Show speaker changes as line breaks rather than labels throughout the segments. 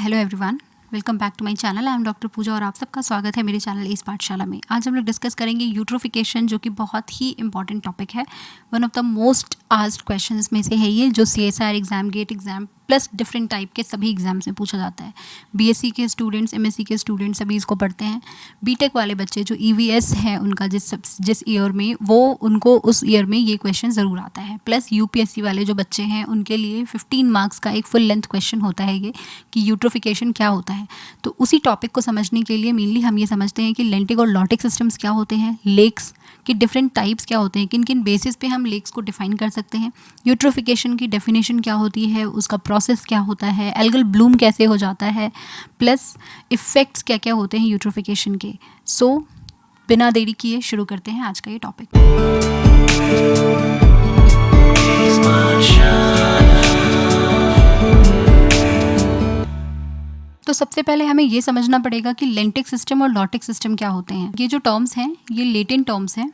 Hello everyone, welcome back to my channel. I am doctor Pooja और आप सबका स्वागत है मेरे चैनल इस पाठशाला में। आज हम लोग डिस्कस करेंगे यूट्रोफिकेशन, जो कि बहुत ही इंपॉर्टेंट टॉपिक है। One of the most asked questions में से है ये, जो CSIR exam, GATE exam plus different type के सभी एग्जाम्स में पूछा जाता है। BSc के स्टूडेंट्स, MSc के स्टूडेंट्स सभी इसको पढ़ते हैं। बीटेक वाले बच्चे जो EVS है उनका जिस ईयर में, वो उनको उस ईयर में ये क्वेश्चन ज़रूर आता है। प्लस UPSC वाले जो बच्चे हैं उनके लिए 15 मार्क्स का एक फुल लेंथ क्वेश्चन होता है ये, कि यूट्रोफिकेशन क्या होता है। तो उसी टॉपिक को समझने के लिए मेनली हम ये समझते हैं कि लेंटिक और लॉटिक सिस्टम्स क्या होते हैं, लेक्स के डिफरेंट टाइप्स क्या होते हैं, किन किन बेसिस पे हम लेक्स को डिफाइन कर सकते हैं, यूट्रोफिकेशन की डेफिनेशन क्या होती है, उसका प्रोसेस क्या होता है, एल्गल ब्लूम कैसे हो जाता है, प्लस इफ़ेक्ट्स क्या क्या होते हैं यूट्रोफिकेशन के। सो बिना देरी किए शुरू करते हैं आज का ये टॉपिक। तो सबसे पहले हमें ये समझना पड़ेगा कि लेंटिक सिस्टम और लॉटिक सिस्टम क्या होते हैं। ये जो टर्म्स हैं ये लेटिन टर्म्स हैं,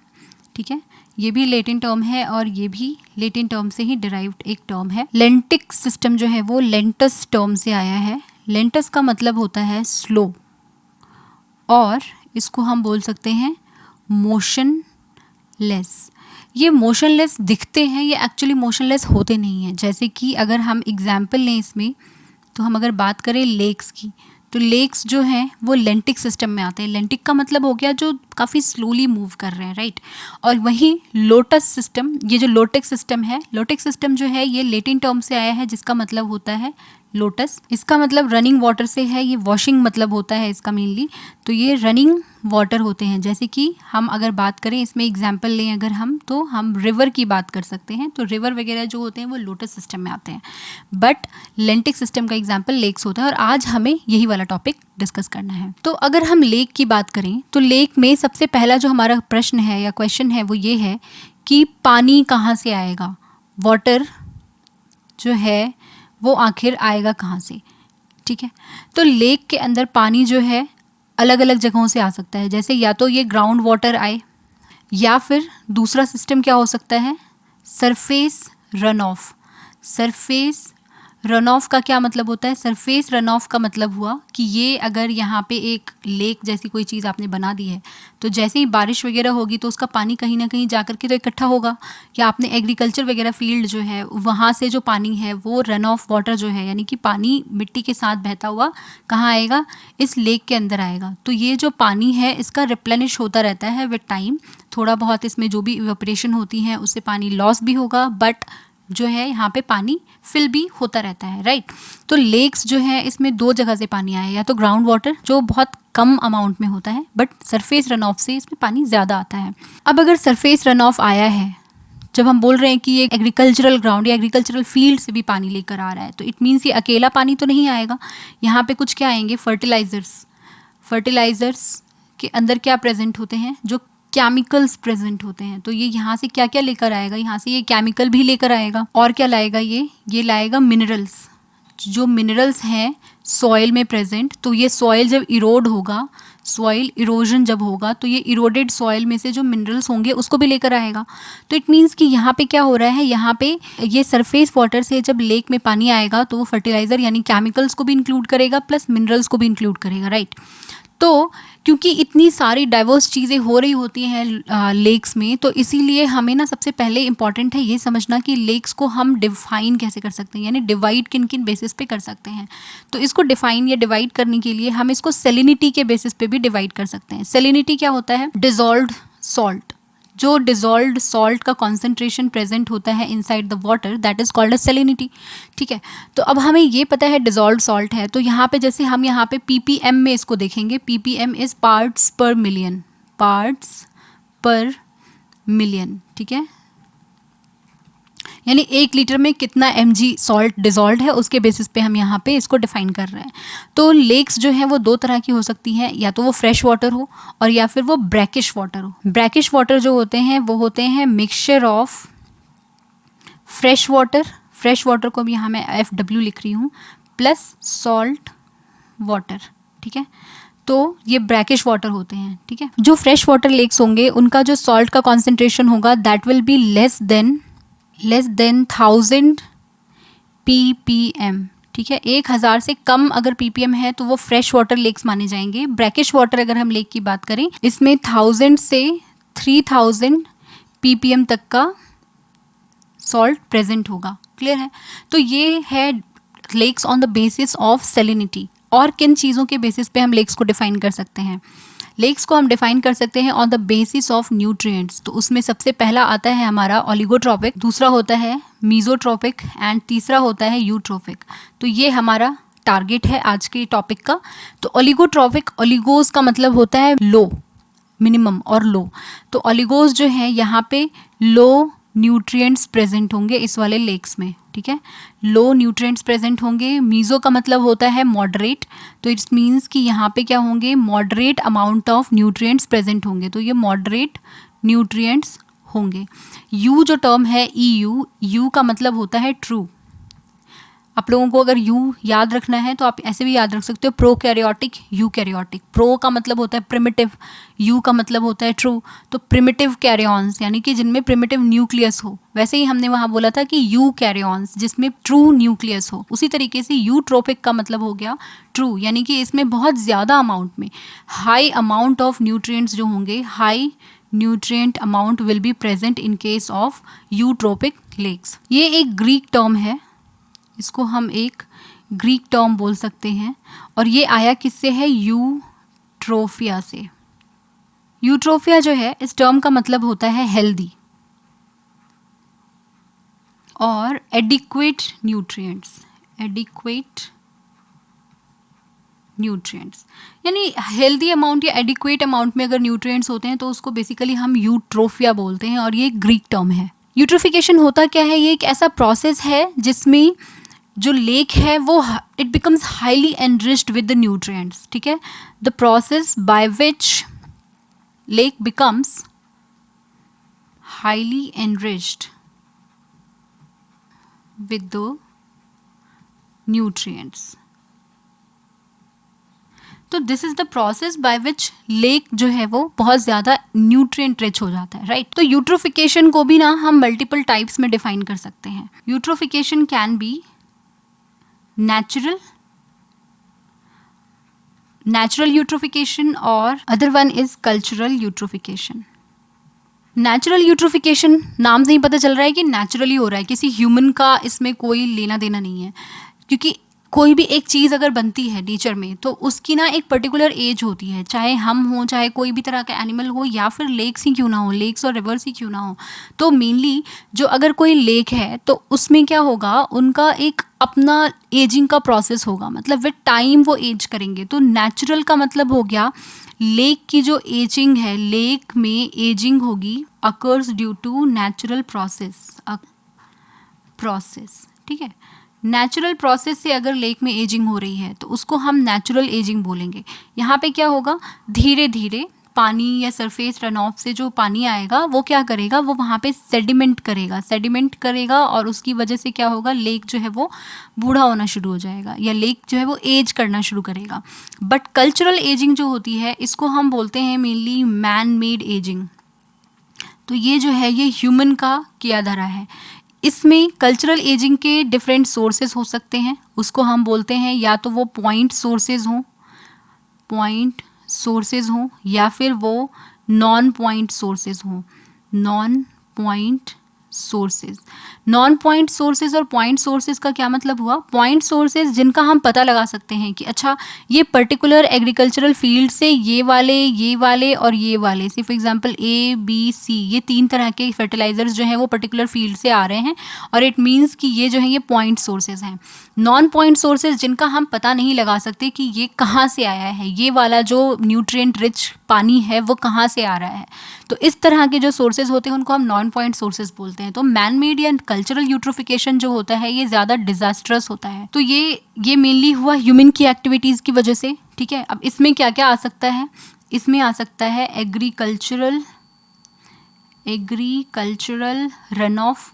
ठीक है। ये भी लेटिन टर्म है और ये भी लेटिन टर्म से ही डिराइव्ड एक टर्म है। लेंटिक सिस्टम जो है वो लेंटस टर्म से आया है। लेंटस का मतलब होता है स्लो, और इसको हम बोल सकते हैं मोशनलेस। ये मोशनलेस दिखते हैं, ये एक्चुअली मोशनलेस होते नहीं हैं। जैसे कि अगर हम एग्जाम्पल लें इसमें, तो हम अगर बात करें लेक्स की, तो लेक्स जो हैं वो लेंटिक सिस्टम में आते हैं। लेंटिक का मतलब हो गया जो काफ़ी स्लोली मूव कर रहे हैं, राइट। और वहीं लोटस सिस्टम, ये जो लोटिक सिस्टम है, लोटिक सिस्टम जो है ये लेटिन टर्म से आया है, जिसका मतलब होता है लोटस। इसका मतलब रनिंग वाटर से है, ये वॉशिंग मतलब होता है इसका मेनली। तो ये रनिंग वाटर होते हैं। जैसे कि हम अगर बात करें इसमें एग्जाम्पल लें अगर हम, तो हम रिवर की बात कर सकते हैं। तो रिवर वगैरह जो होते हैं वो लोटस सिस्टम में आते हैं, बट लेंटिक सिस्टम का एग्जाम्पल लेक्स होता है। और आज हमें यही वाला टॉपिक डिस्कस करना है। तो अगर हम लेक की बात करें, तो लेक में सबसे पहला जो हमारा प्रश्न है या क्वेश्चन है वो ये है कि पानी कहाँ से आएगा, वाटर जो है वो आखिर आएगा कहाँ से, ठीक है। तो लेक के अंदर पानी जो है अलग अलग जगहों से आ सकता है। जैसे या तो ये ग्राउंड वाटर आए, या फिर दूसरा सिस्टम क्या हो सकता है, surface run of. Surface run of का क्या मतलब होता है, सरफेस रन ऑफ का मतलब हुआ कि ये अगर यहाँ पे एक लेक जैसी कोई चीज़ आपने बना दी है, तो जैसे ही बारिश वगैरह होगी तो उसका पानी कहीं ना कहीं जा कर के तो इकट्ठा होगा। या आपने एग्रीकल्चर वगैरह फील्ड जो है वहाँ से जो पानी है वो रन ऑफ वाटर जो है, यानी कि पानी मिट्टी के साथ बहता हुआ कहाँ आएगा, इस लेक के अंदर आएगा। तो ये जो पानी है इसका रिप्लेनिश होता रहता है विद टाइम। थोड़ा बहुत इसमें जो भी इवेपोरेशन होती है उससे पानी लॉस भी होगा, बट जो है यहाँ पे पानी फिल भी होता रहता है, राइट। तो लेक्स जो है इसमें दो जगह से पानी आया, या तो ग्राउंड वाटर जो बहुत कम अमाउंट में होता है, बट सरफेस रन ऑफ से इसमें पानी ज़्यादा आता है। अब अगर सरफेस रन ऑफ आया है, जब हम बोल रहे हैं कि ये एग्रीकल्चरल ग्राउंड या एग्रीकल्चरल फील्ड से भी पानी लेकर आ रहा है, तो इट मीन्स ये अकेला पानी तो नहीं आएगा। यहाँ पे कुछ क्या आएंगे, फर्टिलाइजर्स। फर्टिलाइजर्स के अंदर क्या प्रेजेंट होते हैं, जो केमिकल्स प्रेजेंट होते हैं। तो ये यहाँ से क्या क्या लेकर आएगा, यहाँ से ये केमिकल भी लेकर आएगा। और क्या लाएगा, ये लाएगा मिनरल्स। जो मिनरल्स हैं सॉइल में प्रेजेंट, तो ये सॉइल जब इरोड होगा, सॉइल इरोजन जब होगा, तो ये इरोडेड सॉइल में से जो मिनरल्स होंगे उसको भी लेकर आएगा। तो इट मीन्स कि यहाँ पे क्या हो रहा है, यहाँ पे ये सरफेस वाटर से जब लेक में पानी आएगा तो वो फर्टिलाइजर यानी केमिकल्स को भी इंक्लूड करेगा, प्लस मिनरल्स को भी इंक्लूड करेगा, राइट। तो क्योंकि इतनी सारी डाइवर्स चीज़ें हो रही होती हैं लेक्स में, तो इसीलिए हमें ना सबसे पहले इम्पॉर्टेंट है ये समझना कि लेक्स को हम डिफाइन कैसे कर सकते हैं, यानी डिवाइड किन किन बेसिस पे कर सकते हैं। तो इसको डिफाइन या डिवाइड करने के लिए हम इसको सेलिनिटी के बेसिस पे भी डिवाइड कर सकते हैं। सेलिनिटी क्या होता है, डिजॉल्व्ड सॉल्ट। जो डिजॉल्व्ड सॉल्ट का कॉन्सेंट्रेशन प्रेजेंट होता है inside the water, that is called a salinity, ठीक है। तो अब हमें ये पता है डिजॉल्व्ड सॉल्ट है, तो यहाँ पे जैसे हम यहाँ पे ppm में इसको देखेंगे, ppm इज पार्ट्स पर मिलियन, पार्ट्स पर मिलियन, ठीक है। यानी 1 लीटर में कितना mg सॉल्ट डिजॉल्व है, उसके बेसिस पे हम यहाँ पे इसको डिफाइन कर रहे हैं। तो लेक्स जो है वो दो तरह की हो सकती हैं, या तो वो फ्रेश वाटर हो और या फिर वो ब्रैकिश वाटर हो। ब्रैकिश वाटर जो होते हैं वो होते हैं mixture of fresh water, fresh water को भी यहाँ मैं FW लिख रही हूँ, प्लस सॉल्ट वाटर, ठीक है। तो ये ब्रैकिश वाटर होते हैं, ठीक है। जो फ्रेश वाटर लेक्स होंगे उनका जो सॉल्ट का कॉन्सेंट्रेशन होगा that will be less than 1000 ppm, ठीक है। 1000 से कम अगर ppm है तो वो फ्रेश वाटर लेक्स माने जाएंगे। ब्रैकिश वाटर अगर हम लेक की बात करें, इसमें 1000 से 3000 ppm तक का सॉल्ट प्रेजेंट होगा। क्लियर है। तो ये है lakes on the basis of salinity. और किन चीज़ों के बेसिस पे हम लेक्स को डिफाइन कर सकते हैं? लेक्स को हम डिफाइन कर सकते हैं on the basis of nutrients. तो उसमें सबसे पहला आता है हमारा ओलिगोट्रॉपिक, दूसरा होता है मीजोट्रॉपिक एंड तीसरा होता है यूट्रोपिक। तो ये हमारा टारगेट है आज के टॉपिक का। तो ओलिगोट्रॉपिक, ओलिगोज का मतलब होता है लो, मिनिमम और लो। तो ओलिगोज जो है यहाँ पे लो न्यूट्रिएंट्स प्रेजेंट होंगे इस वाले लेक्स में। ठीक है, लो न्यूट्रिएंट्स प्रेजेंट होंगे। मीज़ो का मतलब होता है मॉडरेट, तो इट्स मीन्स कि यहाँ पे क्या होंगे, moderate amount of nutrients present होंगे। तो ये मॉडरेट न्यूट्रिएंट्स होंगे। यू जो टर्म है EU, यू का मतलब होता है ट्रू। आप लोगों को अगर यू याद रखना है तो आप ऐसे भी याद रख सकते हो, प्रोकैरियोटिक, यूकैरियोटिक। प्रो का मतलब होता है प्रिमिटिव, यू का मतलब होता है ट्रू। तो प्रिमिटिव कैरियॉन्स यानी कि जिनमें प्रिमिटिव न्यूक्लियस हो, वैसे ही हमने वहाँ बोला था कि यू कैरियॉन्स जिसमें ट्रू न्यूक्लियस हो। उसी तरीके से यूट्रोपिक का मतलब हो गया ट्रू, यानी कि इसमें बहुत ज़्यादा अमाउंट में हाई अमाउंट ऑफ न्यूट्रिएंट्स जो होंगे, high nutrient amount will be present in case of eutrophic lakes. ये एक ग्रीक टर्म है, इसको हम एक ग्रीक टर्म बोल सकते हैं। और ये आया किससे है? यूट्रोफिया से। यूट्रोफिया जो है इस टर्म का मतलब होता है हेल्दी और एडिक्वेट न्यूट्रिएंट्स, एडिक्वेट न्यूट्रिएंट्स यानी हेल्दी अमाउंट या एडिक्वेट अमाउंट में अगर न्यूट्रिएंट्स होते हैं तो उसको बेसिकली हम यूट्रोफिया बोलते हैं। और ये ग्रीक टर्म है। यूट्रोफिकेशन होता क्या है? ये एक ऐसा प्रोसेस है जिसमें जो लेक है वो it becomes highly enriched with the nutrients. ठीक है, the process by which lake becomes highly enriched with the nutrients. तो this is the process by which lake जो है वो बहुत ज़्यादा न्यूट्रिएंट रिच हो जाता है, राइट। तो यूट्रोफिकेशन को भी ना हम मल्टीपल टाइप्स में डिफाइन कर सकते हैं। Eutrophication can be natural eutrophication और other one is cultural eutrophication. Natural eutrophication नाम से ही पता चल रहा है कि नेचुरली हो रहा है, किसी ह्यूमन का इसमें कोई लेना देना नहीं है। क्योंकि कोई भी एक चीज़ अगर बनती है नेचर में तो उसकी ना एक पर्टिकुलर एज होती है, चाहे हम हो, चाहे कोई भी तरह का एनिमल हो, या फिर लेक्स ही क्यों ना हो, लेक्स और रिवर्स ही क्यों ना हो। तो मेनली जो अगर कोई लेक है तो उसमें क्या होगा, उनका एक अपना एजिंग का प्रोसेस होगा, मतलब विद टाइम वो एज करेंगे। तो नेचुरल का मतलब हो गया लेक की जो एजिंग है, लेक में एजिंग होगी occurs due to natural process. ठीक है, नेचुरल प्रोसेस से अगर लेक में एजिंग हो रही है तो उसको हम नेचुरल एजिंग बोलेंगे। यहाँ पे क्या होगा, धीरे धीरे पानी या सरफेस रन ऑफ से जो पानी आएगा वो क्या करेगा, वो वहाँ पे सेडिमेंट करेगा और उसकी वजह से क्या होगा, लेक जो है वो बूढ़ा होना शुरू हो जाएगा या लेक जो है वो एज करना शुरू करेगा। बट कल्चरल एजिंग जो होती है इसको हम बोलते हैं मेनली मैन मेड एजिंग। तो ये जो है ये ह्यूमन का किया धरा है। इसमें कल्चरल एजिंग के डिफरेंट सोर्सेज हो सकते हैं, उसको हम बोलते हैं या तो वो पॉइंट सोर्सेज हों या फिर वो नॉन पॉइंट सोर्सेज हों। नॉन पॉइंट सोर्सेज और पॉइंट सोर्सेज का क्या मतलब हुआ? पॉइंट सोर्सेज जिनका हम पता लगा सकते हैं कि अच्छा ये पर्टिकुलर एग्रीकल्चरल फील्ड से ये वाले और ये वाले, से फॉर एग्जांपल ABC, ये 3 तरह के फर्टिलाइजर्स जो हैं वो पर्टिकुलर फील्ड से आ रहे हैं और इट मीन्स कि ये जो है ये पॉइंट सोर्सेज हैं। नॉन पॉइंट सोर्सेज जिनका हम पता नहीं लगा सकते कि ये कहाँ से आया है, ये वाला जो न्यूट्रिएंट रिच पानी है वो कहाँ से आ रहा है। तो इस तरह के जो सोर्सेज होते हैं उनको हम नॉन पॉइंट सोर्सेज बोलते हैं। तो मैन मेड या कल्चरल यूट्रोफिकेशन जो होता है ये ज़्यादा डिजास्ट्रस होता है। तो ये मेनली हुआ ह्यूमन की एक्टिविटीज़ की वजह से। ठीक है, अब इसमें क्या क्या आ सकता है? इसमें आ सकता है एग्रीकल्चरल रन ऑफ,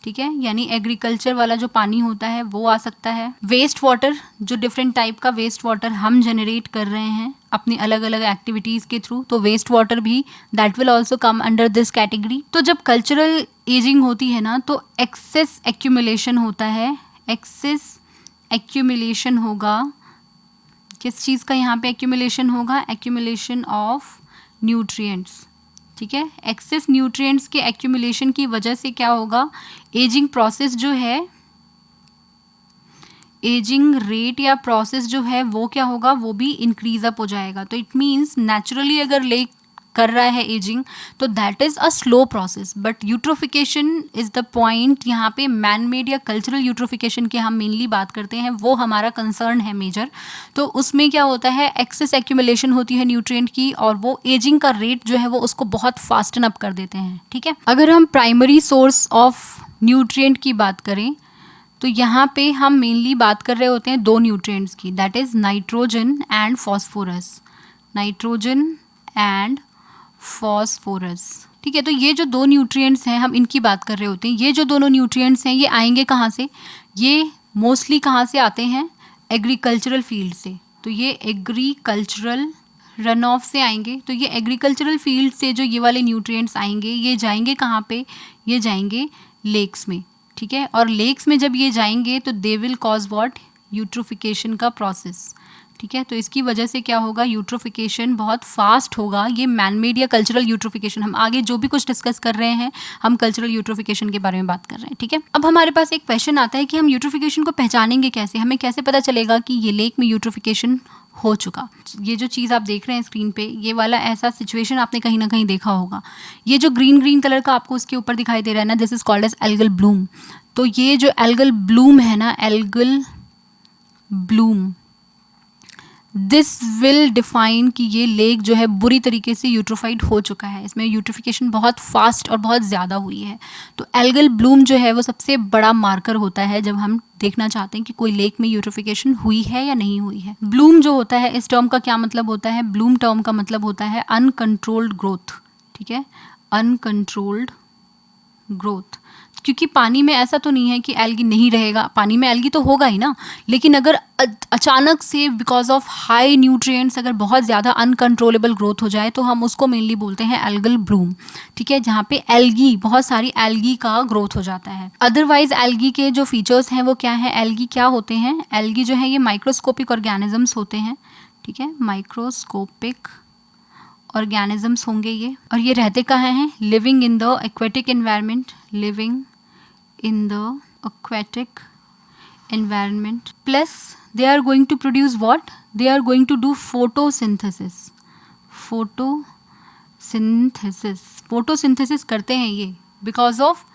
ठीक है, यानी एग्रीकल्चर वाला जो पानी होता है वो आ सकता है। वेस्ट वाटर, जो डिफरेंट टाइप का वेस्ट वाटर हम जनरेट कर रहे हैं अपनी अलग अलग एक्टिविटीज़ के थ्रू, तो वेस्ट वाटर भी that will also come under this category. तो जब कल्चरल एजिंग होती है ना तो एक्सेस एक्यूमुलेशन होता है, एक्सेस एक्यूमुलेशन होगा, किस चीज़ का यहाँ पे एक्यूमुलेशन होगा, एक्यूमुलेशन ऑफ न्यूट्रिएंट्स, ठीक है। एक्सेस न्यूट्रिएंट्स के एक्यूमुलेशन की वजह से क्या होगा, एजिंग प्रोसेस जो है, एजिंग रेट या प्रोसेस जो है वो क्या होगा, वो भी इंक्रीज अप हो जाएगा। तो इट मीन्स नेचुरली अगर लेक कर रहा है एजिंग तो that is a slow process, but eutrophication is the point. यहाँ पे मैन मेड या कल्चरल यूट्रोफिकेशन की हम मेनली बात करते हैं, वो हमारा कंसर्न है मेजर। तो उसमें क्या होता है, एक्सेस एक्यूमुलेशन होती है न्यूट्रिएंट की, और वो एजिंग का रेट जो है वो उसको बहुत फास्टन अप कर देते हैं, ठीक है। अगर हम प्राइमरी सोर्स ऑफ न्यूट्रिएंट की बात करें तो यहाँ पे हम मेनली बात कर रहे होते हैं दो न्यूट्रिएंट्स की, that is nitrogen and phosphorus, nitrogen and phosphorus, ठीक है। तो ये जो दो न्यूट्रिएंट्स हैं हम इनकी बात कर रहे होते हैं। ये जो दोनों न्यूट्रिएंट्स हैं ये आएंगे कहाँ से, ये मोस्टली कहाँ से आते हैं, एग्रीकल्चरल फील्ड से। तो ये एग्रीकल्चरल रन ऑफ से आएंगे। तो ये एग्रीकल्चरल फील्ड से जो ये वाले न्यूट्रिएंट्स आएंगे ये जाएंगे कहाँ पे, ये जाएंगे लेक्स में, ठीक है। और लेक्स में जब ये जाएंगे तो they will cause what, eutrophication का प्रोसेस, ठीक है। तो इसकी वजह से क्या होगा, यूट्रोफिकेशन बहुत फास्ट होगा। ये मैनमेड या कल्चरल यूट्रोफिकेशन, हम आगे जो भी कुछ डिस्कस कर रहे हैं हम कल्चरल यूट्रोफिकेशन के बारे में बात कर रहे हैं, ठीक है। अब हमारे पास एक क्वेश्चन आता है कि हम यूट्रोफिकेशन को पहचानेंगे कैसे, हमें कैसे पता चलेगा कि ये लेक में यूट्रोफिकेशन हो चुका। ये जो चीज़ आप देख रहे हैं स्क्रीन पे, ये वाला ऐसा सिचुएशन आपने कहीं ना कहीं देखा होगा। ये जो ग्रीन ग्रीन कलर का आपको उसके ऊपर दिखाई दे रहा है ना, this is called as algal bloom. तो ये जो एल्गल ब्लूम है ना, algal bloom, this will define कि ये लेक जो है बुरी तरीके से यूट्रोफाइड हो चुका है, इसमें यूट्रोफिकेशन बहुत फास्ट और बहुत ज़्यादा हुई है। तो एल्गल ब्लूम जो है वो सबसे बड़ा मार्कर होता है जब हम देखना चाहते हैं कि कोई लेक में यूट्रोफिकेशन हुई है या नहीं हुई है। ब्लूम जो होता है, इस टर्म का क्या मतलब होता है, ब्लूम टर्म का मतलब होता है अनकंट्रोल्ड ग्रोथ, ठीक है, अनकंट्रोल्ड ग्रोथ। क्योंकि पानी में ऐसा तो नहीं है कि एल्गी नहीं रहेगा, पानी में एल्गी तो होगा ही ना, लेकिन अगर अचानक से बिकॉज ऑफ हाई न्यूट्रिएंट्स अगर बहुत ज़्यादा अनकंट्रोलेबल ग्रोथ हो जाए तो हम उसको मेनली बोलते हैं एल्गल ब्लूम, ठीक है, जहाँ पे एल्गी, बहुत सारी एल्गी का ग्रोथ हो जाता है। अदरवाइज एल्गी के जो फीचर्स हैं वो क्या है, एल्गी क्या होते हैं, एल्गी जो है ये माइक्रोस्कोपिक ऑर्गेनिजम्स होते हैं, ठीक है, माइक्रोस्कोपिक ऑर्गेनिजम्स होंगे ये, और ये रहते कहाँ हैं, living in the aquatic environment, living in the aquatic environment, plus they are going to produce what, they are going to do photosynthesis, photosynthesis करते हैं ये because of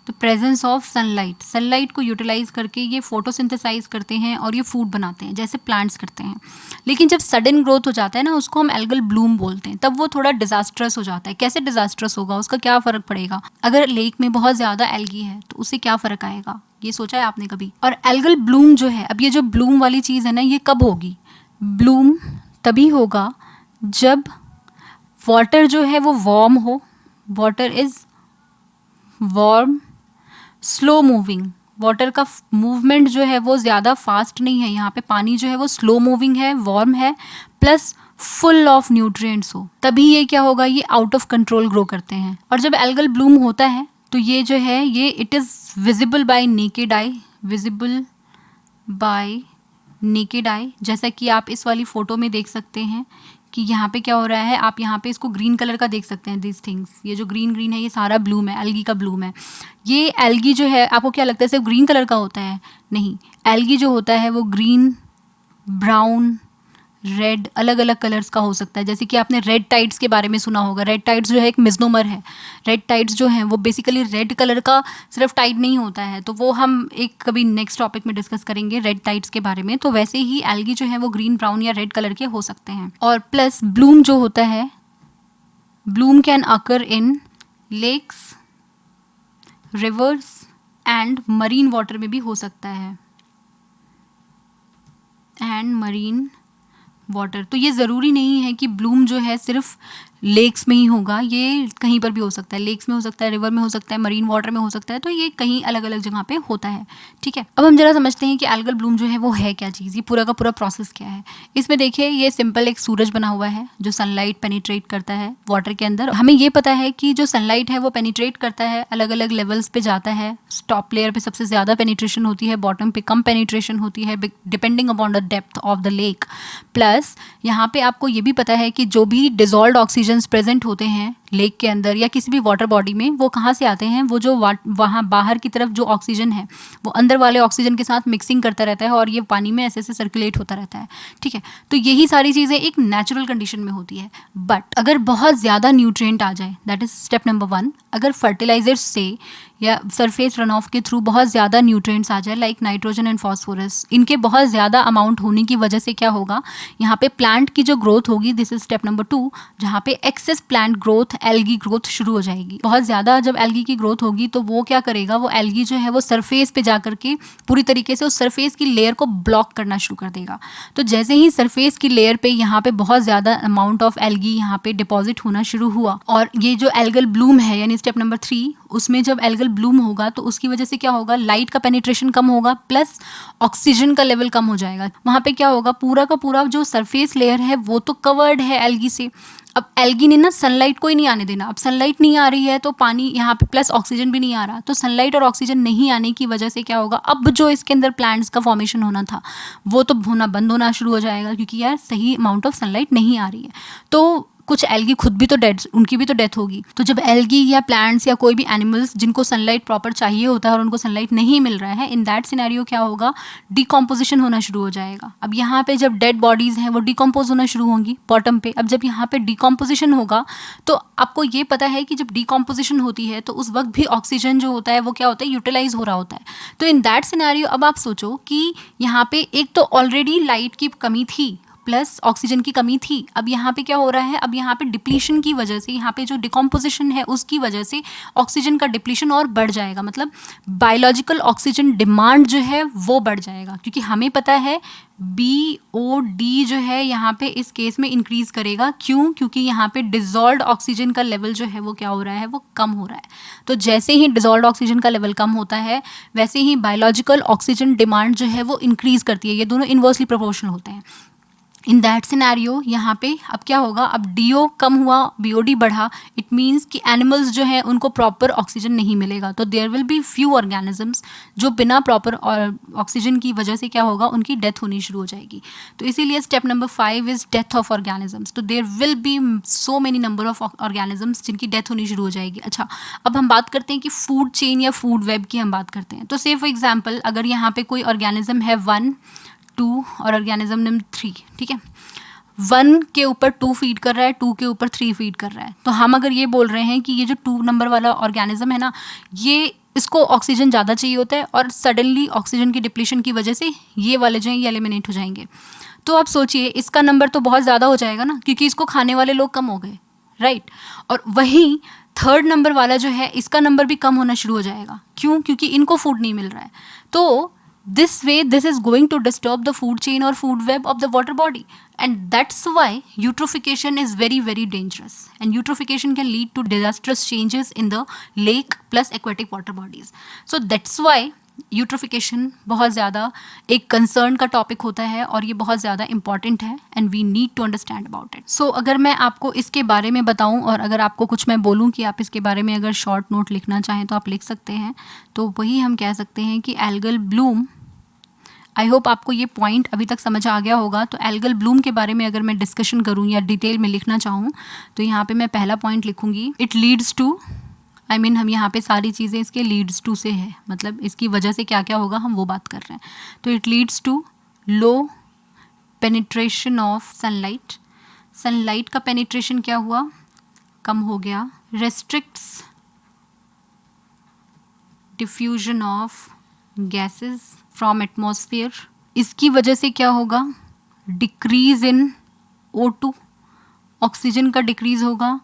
the presence of sunlight, sunlight को utilise करके ये photosynthesise करते हैं और ये फूड बनाते हैं जैसे प्लांट्स करते हैं। लेकिन जब सडन ग्रोथ हो जाता है ना, उसको हम एल्गल ब्लूम बोलते हैं, तब वो थोड़ा डिजास्ट्रस हो जाता है। कैसे डिजास्ट्रस होगा, उसका क्या फ़र्क पड़ेगा, अगर लेक में बहुत ज़्यादा एल्गी है तो उससे क्या फ़र्क आएगा, ये सोचा है आपने कभी। और एल्गल ब्लूम जो है, अब ये जो ब्लूम वाली चीज़ है ना, ये कब होगी, ब्लूम तभी होगा जब वाटर जो है वो वार्म हो, water is warm, slow moving, water का मूवमेंट जो है वो ज़्यादा फास्ट नहीं है, यहाँ पे पानी जो है वो स्लो मूविंग है, वार्म है, प्लस फुल ऑफ न्यूट्रिएंट्स हो, तभी ये क्या होगा, ये आउट ऑफ कंट्रोल ग्रो करते हैं। और जब एल्गल ब्लूम होता है तो ये जो है ये it is visible bye naked eye, visible bye naked eye, जैसा कि आप इस वाली फ़ोटो में देख सकते हैं कि यहाँ पे क्या हो रहा है, आप यहाँ पे इसको ग्रीन कलर का देख सकते हैं, दिस थिंग्स, ये जो ग्रीन ग्रीन है ये सारा ब्लूम है, एल्गी का ब्लूम है। ये एल्गी जो है, आपको क्या लगता है सिर्फ ग्रीन कलर का होता है, नहीं, एल्गी जो होता है वो ग्रीन, ब्राउन, रेड, अलग अलग कलर्स का हो सकता है। जैसे कि आपने रेड टाइड्स के बारे में सुना होगा, रेड टाइड्स जो है एक मिसनोमर है, रेड टाइड्स जो हैं वो बेसिकली रेड कलर का सिर्फ टाइड नहीं होता है, तो वो हम एक कभी नेक्स्ट टॉपिक में डिस्कस करेंगे रेड टाइड्स के बारे में। तो वैसे ही एल्गी जो है वो ग्रीन, ब्राउन या रेड कलर के हो सकते हैं। और प्लस ब्लूम जो होता है, bloom can occur in lakes, rivers and marine water में भी हो सकता है, एंड मरीन वाटर। तो ये ज़रूरी नहीं है कि ब्लूम जो है सिर्फ लेक्स में ही होगा, ये कहीं पर भी हो सकता है, लेक्स में हो सकता है, रिवर में हो सकता है, मरीन वाटर में हो सकता है, तो ये कहीं अलग अलग जगह पे होता है। ठीक है, अब हम जरा समझते हैं कि एल्गल ब्लूम जो है वो है क्या चीज़, ये पूरा का पूरा प्रोसेस क्या है। इसमें देखिए ये सिंपल एक सूरज बना हुआ है जो सनलाइट पेनिट्रेट करता है वाटर के अंदर। हमें ये पता है कि जो सनलाइट है वो पेनिट्रेट करता है, अलग अलग लेवल्स पे जाता है। टॉप लेयर पे सबसे ज़्यादा पेनिट्रेशन होती है, बॉटम पे कम पेनिट्रेशन होती है, depending upon the depth of the lake. Plus यहाँ पे आपको ये भी पता है कि जो भी डिजॉल्व्ड ऑक्सीजन प्रेजेंट होते हैं लेक के अंदर या किसी भी वाटर बॉडी में, वो कहाँ से आते हैं, वो जो वहाँ बाहर की तरफ जो ऑक्सीजन है वो अंदर वाले ऑक्सीजन के साथ मिक्सिंग करता रहता है और ये पानी में ऐसे ऐसे सर्कुलेट होता रहता है। ठीक है, तो यही सारी चीज़ें एक नेचुरल कंडीशन में होती है। बट अगर बहुत ज़्यादा न्यूट्रिएंट आ जाए, दैट इज स्टेप नंबर 1, अगर फर्टिलाइजर्स से या सरफेस रन ऑफ के थ्रू बहुत ज़्यादा न्यूट्रिएंट्स आ जाए लाइक नाइट्रोजन एंड फॉस्फोरस, इनके बहुत ज़्यादा अमाउंट होने की वजह से क्या होगा, यहाँ पे प्लांट की जो ग्रोथ होगी, दिस इज स्टेप नंबर 2, जहाँ पे excess plant growth, algae growth शुरू हो जाएगी। बहुत ज़्यादा जब एल्गी की ग्रोथ होगी तो वो क्या करेगा, वो एल्गी जो है वो सरफेस पे जा करके पूरी तरीके से उस सरफेस की लेयर को ब्लॉक करना शुरू कर देगा। तो जैसे ही सरफेस की लेयर पे यहाँ पे बहुत ज़्यादा अमाउंट ऑफ एल्गी यहाँ पे डिपॉजिट होना शुरू हुआ, और ये जो एल्गल ब्लूम है यानी स्टेप नंबर 3, उसमें जब एल्गल ब्लूम होगा तो उसकी वजह से क्या होगा, लाइट का पेनिट्रेशन कम होगा, प्लस ऑक्सीजन का लेवल कम हो जाएगा। वहाँ पे क्या होगा, पूरा का पूरा जो सरफेस लेयर है वो तो कवर्ड है एल्गी से। अब एल्गी ने ना सनलाइट को ही नहीं आने देना। अब सनलाइट नहीं आ रही है तो पानी यहाँ पे प्लस ऑक्सीजन भी नहीं आ रहा, तो सनलाइट और ऑक्सीजन नहीं आने की वजह से क्या होगा, अब जो इसके अंदर प्लांट्स का फॉर्मेशन होना था वो तो होना बंद होना शुरू हो जाएगा, क्योंकि यार सही अमाउंट ऑफ सनलाइट नहीं आ रही है। तो कुछ एल्गी खुद भी तो डेड, उनकी भी तो डेथ होगी। तो जब एल्गी या प्लांट्स या कोई भी एनिमल्स जिनको सनलाइट प्रॉपर चाहिए होता है और उनको सनलाइट नहीं मिल रहा है, इन दैट सिनेरियो क्या होगा, डिकम्पोजिशन होना शुरू हो जाएगा। अब यहाँ पे जब डेड बॉडीज़ हैं वो डिकम्पोज होना शुरू होंगी बॉटम पे। अब जब यहाँ पे डिकम्पोजिशन होगा तो आपको ये पता है कि जब डिकम्पोजिशन होती है तो उस वक्त भी ऑक्सीजन जो होता है वो क्या होता है, यूटिलाइज हो रहा होता है। तो इन दैट सिनेरियो अब आप सोचो कि यहाँ पे एक तो ऑलरेडी लाइट की कमी थी प्लस ऑक्सीजन की कमी थी, अब यहाँ पे क्या हो रहा है, अब यहाँ पे डिप्लीशन की वजह से, यहाँ पे जो डिकम्पोजिशन है उसकी वजह से ऑक्सीजन का डिप्लीशन और बढ़ जाएगा, मतलब बायोलॉजिकल ऑक्सीजन डिमांड जो है वो बढ़ जाएगा, क्योंकि हमें पता है BOD जो है यहाँ पे इस केस में इंक्रीज करेगा। क्यों? क्योंकि यहाँ पे डिजॉल्व्ड ऑक्सीजन का लेवल जो है वो क्या हो रहा है, वो कम हो रहा है। तो जैसे ही डिजॉल्व्ड ऑक्सीजन का लेवल कम होता है वैसे ही बायोलॉजिकल ऑक्सीजन डिमांड जो है वो इंक्रीज करती है। ये दोनों इन्वर्सली प्रोपोर्शनल होते हैं। इन दैट सिनेरियो यहाँ पे अब क्या होगा, अब DO कम हुआ, BOD बढ़ा, इट मीन्स कि एनिमल्स जो है उनको प्रॉपर ऑक्सीजन नहीं मिलेगा, तो there will be few organisms जो बिना प्रॉपर ऑक्सीजन की वजह से क्या होगा, उनकी डेथ होनी शुरू हो जाएगी। तो इसीलिए step number 5 is death of organisms. तो there will be so many number of organisms जिनकी डेथ होनी शुरू हो जाएगी। अच्छा, अब हम बात करते हैं कि फूड चेन या फूड वेब की हम बात करते हैं। तो से फॉर एग्जाम्पल अगर यहाँ पे कोई ऑर्गेनिज्म है 1, 2 और ऑर्गेनिज्म नंबर 3, ठीक है, 1 के ऊपर 2 फीड कर रहा है, 2 के ऊपर 3 फीड कर रहा है, तो हम अगर ये बोल रहे हैं कि ये जो 2 नंबर वाला ऑर्गेनिज्म है ना, ये इसको ऑक्सीजन ज़्यादा चाहिए होता है और सडनली ऑक्सीजन की डिप्लीशन की वजह से ये वाले जो हैं ये एलिमिनेट हो जाएंगे। तो आप सोचिए इसका नंबर तो बहुत ज़्यादा हो जाएगा ना, क्योंकि इसको खाने वाले लोग कम हो गए, राइट। और वहीं 3rd नंबर वाला जो है इसका नंबर भी कम होना शुरू हो जाएगा। क्यों? क्योंकि इनको फूड नहीं मिल रहा है। तो this way this is going to disturb the food chain or food web of the water body, and that's why eutrophication is very very dangerous, and eutrophication can lead to disastrous changes in the lake plus aquatic water bodies. So that's why eutrophication बहुत ज़्यादा एक concern का topic होता है और ये बहुत ज़्यादा इंपॉर्टेंट है and we need to understand about it. So अगर मैं आपको इसके बारे में बताऊं और अगर आपको कुछ मैं बोलूं कि आप इसके बारे में अगर शॉर्ट नोट लिखना चाहें तो आप लिख सकते हैं। तो वही हम कह सकते हैं कि एल्गल ब्लूम, आई होप आपको ये पॉइंट अभी तक समझ आ गया होगा। तो एल्गल ब्लूम के बारे में अगर मैं डिस्कशन करूँ या डिटेल में लिखना चाहूँ तो यहाँ पे मैं पहला पॉइंट लिखूँगी, it leads to, I mean हम यहाँ पे सारी चीज़ें इसके लीड्स टू से है, मतलब इसकी वजह से क्या क्या होगा हम वो बात कर रहे हैं। तो it leads to low penetration of sunlight, sunlight का पेनिट्रेशन क्या हुआ, कम हो गया। Restricts diffusion of gases from atmosphere, इसकी वजह से क्या होगा, डिक्रीज इन O2, ऑक्सीजन का डिक्रीज होगा।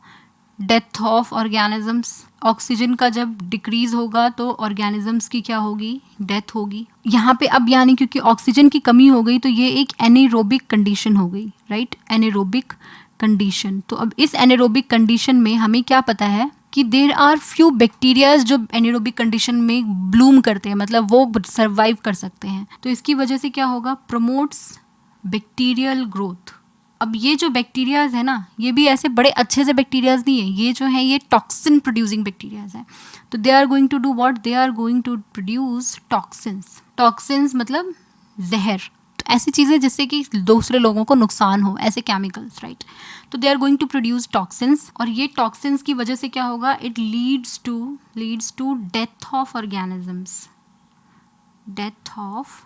डेथ ऑफ ऑर्गेनिजम्स, ऑक्सीजन का जब डिक्रीज होगा तो ऑर्गेनिजम्स की क्या होगी, डेथ होगी। यहाँ पे अब यानी क्योंकि ऑक्सीजन की कमी हो गई तो ये एक एनेरोबिक कंडीशन हो गई, राइट, एनेरोबिक कंडीशन। तो अब इस एनेरोबिक कंडीशन में हमें क्या पता है कि देर आर फ्यू बैक्टीरियाज जो एनेरोबिक कंडीशन में ब्लूम करते हैं, मतलब वो सर्वाइव कर सकते हैं। तो इसकी वजह से क्या होगा, प्रमोट्स बैक्टीरियल ग्रोथ। अब ये जो बैक्टीरियाज है ना, ये भी ऐसे बड़े अच्छे से बैक्टीरियाज नहीं है, ये जो है ये टॉक्सिन प्रोड्यूसिंग बैक्टीरियाज है। तो they are going to do what, they are going to produce toxins. Toxins मतलब जहर, तो ऐसी चीज़ें जिससे कि दूसरे लोगों को नुकसान हो, ऐसे केमिकल्स, राइट। तो they are going to produce toxins, और ये टॉक्सिन्स की वजह से क्या होगा, it leads to death of organisms, death of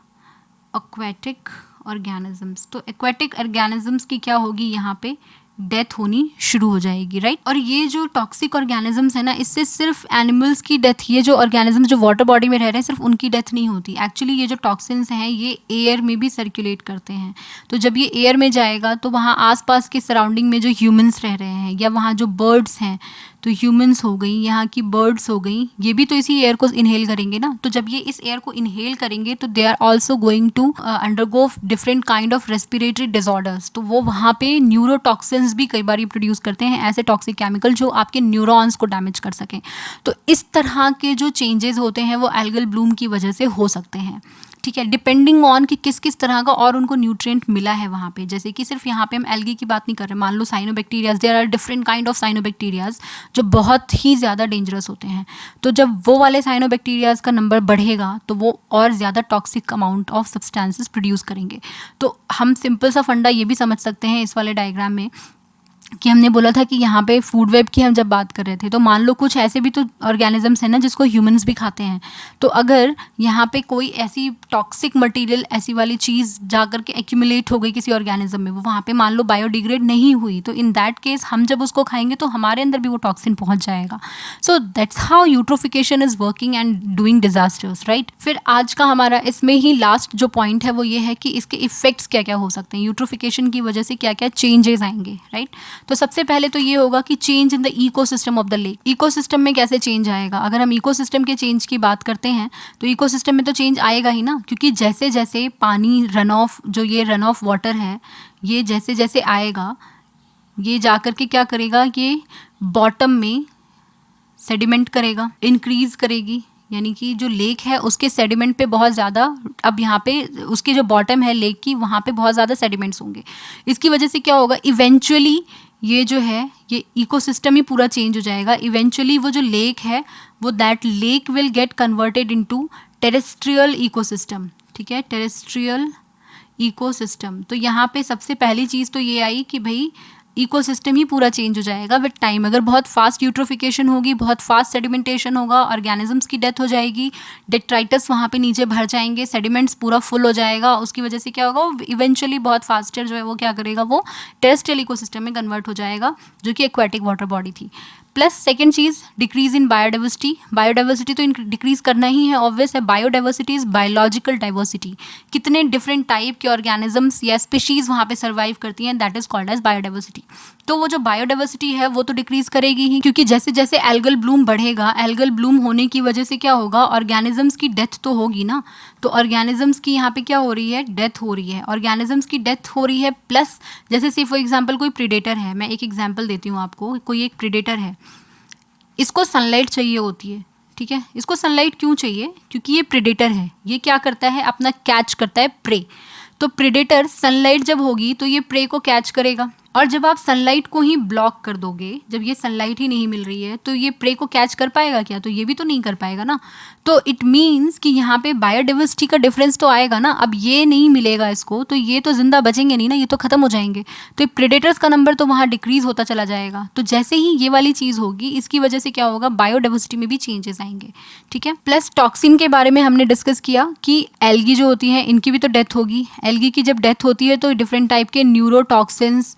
aquatic organisms. तो एक्वेटिक ऑर्गेनिजम्स की क्या होगी, यहाँ पे डेथ होनी शुरू हो जाएगी, राइट। और ये जो टॉक्सिक ऑर्गेनिजम्स है ना, इससे सिर्फ एनिमल्स की डेथ, ये जो ऑर्गेनिजम्स जो वाटर बॉडी में रह रहे हैं सिर्फ उनकी डेथ नहीं होती। एक्चुअली ये जो टॉक्सिन्स हैं ये एयर में भी सर्कुलेट करते हैं। तो जब ये एयर में जाएगा तो वहाँ आसपास के सराउंडिंग में जो ह्यूमन्स रह रहे हैं या वहाँ जो बर्ड्स हैं, तो ह्यूमन्स हो गई, यहाँ की बर्ड्स हो गई, ये भी तो इसी एयर को इनहेल करेंगे ना। तो जब ये इस एयर को इनहेल करेंगे तो they are also going to undergo different kind of respiratory disorders. तो वो वहाँ पे न्यूरोटॉक्सिन्स भी कई बार प्रोड्यूस करते हैं, ऐसे टॉक्सिक केमिकल जो आपके न्यूरॉन्स को डैमेज कर सकें। तो इस तरह के जो चेंजेस होते हैं वो एल्गल ब्लूम की वजह से हो सकते हैं, ठीक है, डिपेंडिंग ऑन कि किस किस तरह का और उनको न्यूट्रिएंट मिला है वहाँ पे। जैसे कि सिर्फ यहाँ पे हम एल्गी की बात नहीं कर रहे, मान लो cyanobacterias, there are different kind of cyanobacterias जो बहुत ही ज़्यादा डेंजरस होते हैं। तो जब वो वाले साइनोबैक्टीरियाज का नंबर बढ़ेगा तो वो और ज़्यादा toxic amount of substances produce करेंगे। तो हम सिंपल सा फंडा ये भी समझ सकते हैं इस वाले डायग्राम में कि हमने बोला था कि यहाँ पे फूड वेब की हम जब बात कर रहे थे, तो मान लो कुछ ऐसे भी तो ऑर्गेनिजम्स हैं ना जिसको ह्यूमंस भी खाते हैं। तो अगर यहाँ पे कोई ऐसी टॉक्सिक मटेरियल, ऐसी वाली चीज़ जाकर के एक्यूमुलेट हो गई किसी ऑर्गेनिज्म में, वो वहाँ पे मान लो बायोडिग्रेड नहीं हुई, तो इन दैट केस हम जब उसको खाएंगे तो हमारे अंदर भी वो टॉक्सिन पहुँच जाएगा। So that's how eutrophication is working and doing disasters, right. फिर आज का हमारा इसमें ही लास्ट जो पॉइंट है वो ये है कि इसके इफेक्ट्स क्या क्या हो सकते हैं, यूट्रोफिकेशन की वजह से क्या क्या चेंजेस आएंगे, राइट। तो सबसे पहले तो ये होगा कि change in the ecosystem of the lake. Ecosystem में कैसे चेंज आएगा, अगर हम इकोसिस्टम के चेंज की बात करते हैं तो इकोसिस्टम में तो चेंज आएगा ही ना, क्योंकि जैसे जैसे पानी रन ऑफ, जो ये रन ऑफ वाटर है, ये जैसे जैसे आएगा ये जाकर के क्या करेगा, ये बॉटम में सेडिमेंट करेगा, इंक्रीज करेगी, यानी कि जो लेक है उसके सेडिमेंट पे बहुत ज़्यादा, अब यहाँ पे उसकी जो बॉटम है लेक की वहाँ पे बहुत ज़्यादा सेडिमेंट्स होंगे। इसकी वजह से क्या होगा, इवेंचुअली ये जो है ये इकोसिस्टम ही पूरा चेंज हो जाएगा। इवेंचुअली वो जो लेक है वो that lake will get converted into terrestrial ecosystem, ठीक है, टेरेस्ट्रियल इकोसिस्टम। तो यहाँ पे सबसे पहली चीज़ तो ये आई कि भाई इकोसिस्टम ही पूरा चेंज हो जाएगा विद टाइम। अगर बहुत फास्ट यूट्रोफिकेशन होगी, बहुत फास्ट सेडिमेंटेशन होगा, ऑर्गेनिजम्स की डेथ हो जाएगी, डेट्राइटस वहाँ पे नीचे भर जाएंगे, सेडिमेंट्स पूरा फुल हो जाएगा, उसकी वजह से क्या होगा, इवेंचुअली बहुत फास्टर जो है वो क्या करेगा, वो टेरेस्ट्रियल इकोसिस्टम में कन्वर्ट हो जाएगा जो कि एक्वेटिक वाटर बॉडी थी। प्लस सेकेंड चीज़, डिक्रीज इन बायोडाइवर्सिटी। बायोडाइवर्सिटी तो डिक्रीज करना ही है, ऑब्वियस है। बायोडाइवर्सिटी इज बायोलॉजिकल डाइवर्सिटी, कितने डिफरेंट टाइप के ऑर्गेनिजम्स या स्पीशीज़ वहाँ पे सर्वाइव करती हैं, that is called as biodiversity. तो वो जो बायोडाइवर्सिटी है वो तो डिक्रीज करेगी ही, क्योंकि जैसे जैसे एल्गल ब्लूम बढ़ेगा, एल्गल ब्लूम होने की वजह से क्या होगा, ऑर्गेनिजम्स की डेथ तो होगी ना। तो ऑर्गेनिजम्स की यहाँ पे क्या हो रही है, डेथ हो रही है, ऑर्गेनिजम्स की डेथ हो रही है। प्लस जैसे से फॉर एग्जांपल कोई प्रीडेटर है, मैं एक एग्जांपल देती हूँ आपको, कोई एक प्रीडेटर है, इसको सनलाइट चाहिए होती है, ठीक है। इसको सनलाइट क्यों चाहिए, क्योंकि ये प्रीडेटर है, ये क्या करता है, अपना कैच करता है प्रे। तो प्रीडेटर सनलाइट जब होगी तो ये प्रे को कैच करेगा, और जब आप सनलाइट को ही ब्लॉक कर दोगे, जब ये सनलाइट ही नहीं मिल रही है तो ये प्रे को कैच कर पाएगा क्या, तो ये भी तो नहीं कर पाएगा ना। तो इट मीन्स कि यहाँ पे बायोडाइवर्सिटी का डिफरेंस तो आएगा ना। अब ये नहीं मिलेगा इसको तो ये तो जिंदा बचेंगे नहीं ना, ये तो खत्म हो जाएंगे। तो प्रेडेटर्स का नंबर तो वहाँ डिक्रीज होता चला जाएगा। तो जैसे ही ये वाली चीज़ होगी, इसकी वजह से क्या होगा, बायोडाइवर्सिटी में भी चेंजेस आएंगे, ठीक है। प्लस टॉक्सिन के बारे में हमने डिस्कस किया कि एल्गी जो होती हैं इनकी भी तो डेथ होगी। एल्गी की जब डेथ होती है तो डिफरेंट टाइप के न्यूरोटॉक्सिन्स,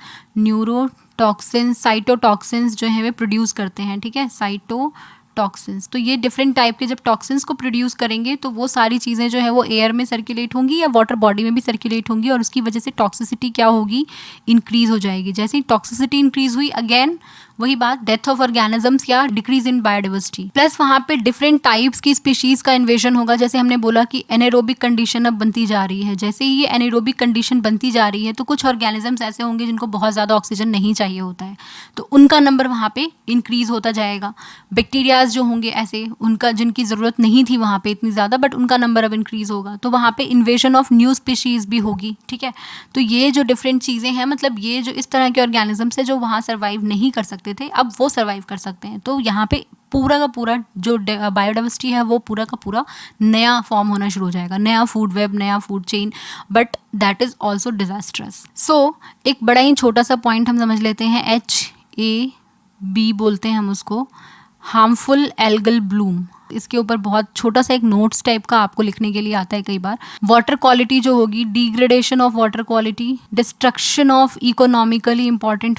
साइटोटॉक्सिन्स जो है वे प्रोड्यूस करते हैं, ठीक है, साइटोटॉक्सिन्स। तो ये डिफरेंट टाइप के जब टॉक्सिन्स को प्रोड्यूस करेंगे तो वो सारी चीज़ें जो है वो एयर में सर्कुलेट होंगी या वाटर बॉडी में भी सर्कुलेट होंगी, और उसकी वजह से टॉक्सिसिटी क्या होगी, इंक्रीज़ हो जाएगी। जैसे ही टॉक्सिसिटी इंक्रीज़ हुई, अगेन वही बात, डेथ ऑफ ऑर्गेनिजम्स या डिक्रीज इन बायोडाइवर्सिटी। प्लस वहाँ पे डिफरेंट टाइप्स की स्पीशीज का इन्वेजन होगा। जैसे हमने बोला कि एनारोबिक कंडीशन अब बनती जा रही है, जैसे ही ये एनारोबिक कंडीशन बनती जा रही है तो कुछ ऑर्गेनिजम्स ऐसे होंगे जिनको बहुत ज़्यादा ऑक्सीजन नहीं चाहिए होता है, तो उनका नंबर वहाँ पे इंक्रीज होता जाएगा। बैक्टीरियाज जो होंगे ऐसे, उनका जिनकी ज़रूरत नहीं थी वहाँ पे इतनी ज़्यादा, बट उनका नंबर अब इंक्रीज होगा, तो वहाँ पे इन्वेजन ऑफ न्यू स्पीशीज़ भी होगी। ठीक है, तो ये जो डिफरेंट चीज़ें हैं, मतलब ये जो इस तरह के ऑर्गेनिजम्स है जो वहाँ सर्वाइव नहीं कर सकते थे, अब वो सर्वाइव कर सकते हैं। तो यहाँ पे पूरा का पूरा जो बायोडाइवर्सिटी है वो पूरा का पूरा नया फॉर्म होना शुरू हो जाएगा, नया फूड वेब, नया food chain, but that is also disastrous. So एक बड़ा ही छोटा सा पॉइंट हम समझ लेते हैं, HAB बोलते हैं हम उसको, हार्मफुल एल्गल ब्लूम। इसके ऊपर बहुत छोटा सा एक नोट्स टाइप का आपको लिखने के लिए आता है कई बार। वाटर क्वालिटी जो होगी, degradation of water quality, destruction of economically important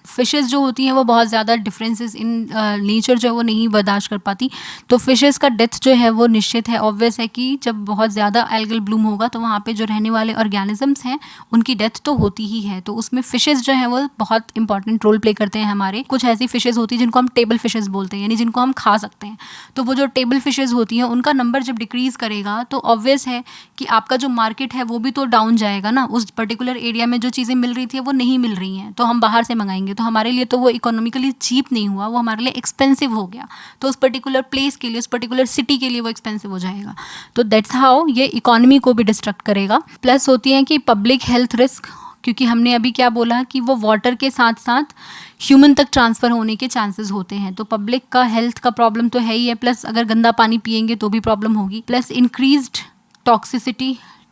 fishes जो होती हैं वो बहुत ज़्यादा डिफरेंसेस इन नेचर जो है वो नहीं बर्दाश्त कर पाती, तो फिशेज़ का डेथ जो है वो निश्चित है। ऑब्वियस है कि जब बहुत ज़्यादा एल्गल ब्लूम होगा तो वहाँ पे जो रहने वाले ऑर्गेनिजम्स हैं उनकी डेथ तो होती ही है, तो उसमें फिशेज़ जो है वो बहुत इंपॉर्टेंट रोल प्ले करते हैं हमारे। कुछ ऐसी फिशेज़ होती हैं जिनको हम टेबल फिशेज़ बोलते हैं, यानी जिनको हम खा सकते हैं, तो वो जो टेबल फिशेज़ होती हैं उनका नंबर जब डिक्रीज़ करेगा तो ऑब्वियस है कि आपका जो मार्केट है वो भी तो डाउन जाएगा ना। उस पर्टिकुलर एरिया में जो चीज़ें मिल रही थी वो नहीं मिल रही हैं, तो हम बाहर से मंगाएंगे, तो हमारे लिए तो वो इकोनॉमिकली चीप नहीं हुआ, वो हमारे लिए एक्सपेंसिव हो गया, तो उस पर्टिकुलर प्लेस के लिए, उस पर्टिकुलर सिटी के लिए वो एक्सपेंसिव हो जाएगा। तो दैट्स हाउ ये इकोनॉमी को भी डिस्ट्रक्ट करेगा। प्लस होती है कि पब्लिक हेल्थ रिस्क, क्योंकि हमने अभी क्या बोला कि वो वाटर के साथ साथ ह्यूमन तक ट्रांसफ़र होने के चांसेस होते हैं, तो पब्लिक का हेल्थ का प्रॉब्लम तो है ही है, प्लस अगर गंदा पानी पिएंगे तो भी प्रॉब्लम होगी। प्लस इंक्रीज्ड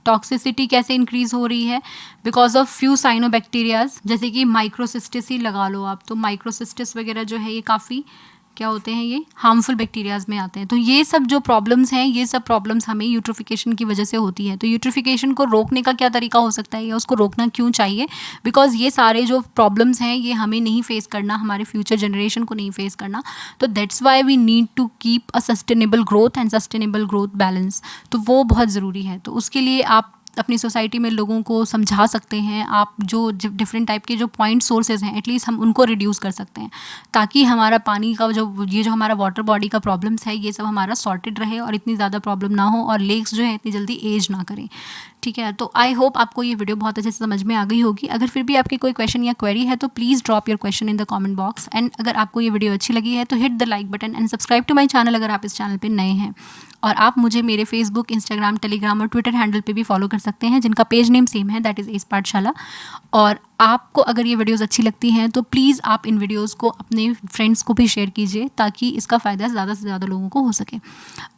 टॉक्सिसिटी कैसे इंक्रीज़ हो रही है, बिकॉज ऑफ फ्यू साइनोबैक्टीरियाज, जैसे कि माइक्रोसिस्टिस ही लगा लो आप, तो माइक्रोसिस्टिस वगैरह जो है ये काफ़ी क्या होते हैं, ये हार्मफुल बैक्टीरियाज में आते हैं। तो ये सब जो प्रॉब्लम्स हैं, ये सब प्रॉब्लम्स हमें यूट्रोफिकेशन की वजह से होती है। तो यूट्रोफिकेशन को रोकने का क्या तरीका हो सकता है या उसको रोकना क्यों चाहिए, बिकॉज ये सारे जो प्रॉब्लम्स हैं ये हमें नहीं फेस करना, हमारे फ्यूचर जनरेशन को नहीं फेस करना, तो that's why we need to keep a sustainable growth and sustainable growth balance, तो वो बहुत ज़रूरी है। तो उसके लिए आप अपनी सोसाइटी में लोगों को समझा सकते हैं, आप जो डिफरेंट टाइप के जो पॉइंट सोर्सेज हैं एटलीस्ट हम उनको रिड्यूस कर सकते हैं, ताकि हमारा पानी का जो हमारा वाटर बॉडी का प्रॉब्लम्स है ये सब हमारा सॉर्टेड रहे और इतनी ज़्यादा प्रॉब्लम ना हो और लेक्स जो है इतनी जल्दी एज ना करें। ठीक है, तो आई होप आपको ये वीडियो बहुत अच्छे से समझ में आ गई होगी। अगर फिर भी आपकी कोई क्वेश्चन या क्वेरी है तो please drop your question in the comment box, and अगर आपको ये वीडियो अच्छी लगी है तो hit the like button and subscribe to my channel अगर आप इस चैनल पे नए हैं। और आप मुझे मेरे फेसबुक, इंस्टाग्राम, टेलीग्राम और ट्विटर हैंडल पे भी फॉलो कर सकते हैं जिनका पेज नेम सेम है, दैट इज़ एस पाठशाला। और आपको अगर ये वीडियोज़ अच्छी लगती हैं तो प्लीज़ आप इन वीडियोज़ को अपने फ्रेंड्स को भी शेयर कीजिए ताकि इसका फ़ायदा ज़्यादा से ज़्यादा लोगों को हो सके।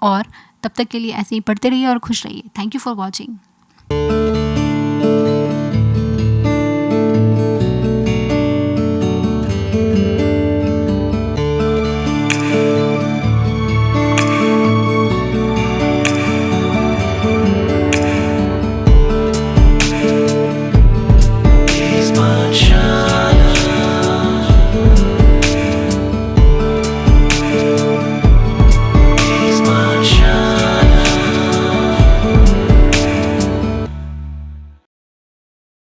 और तब तक के लिए ऐसे ही पढ़ते रहिए और खुश रहिए। Thank you for watching.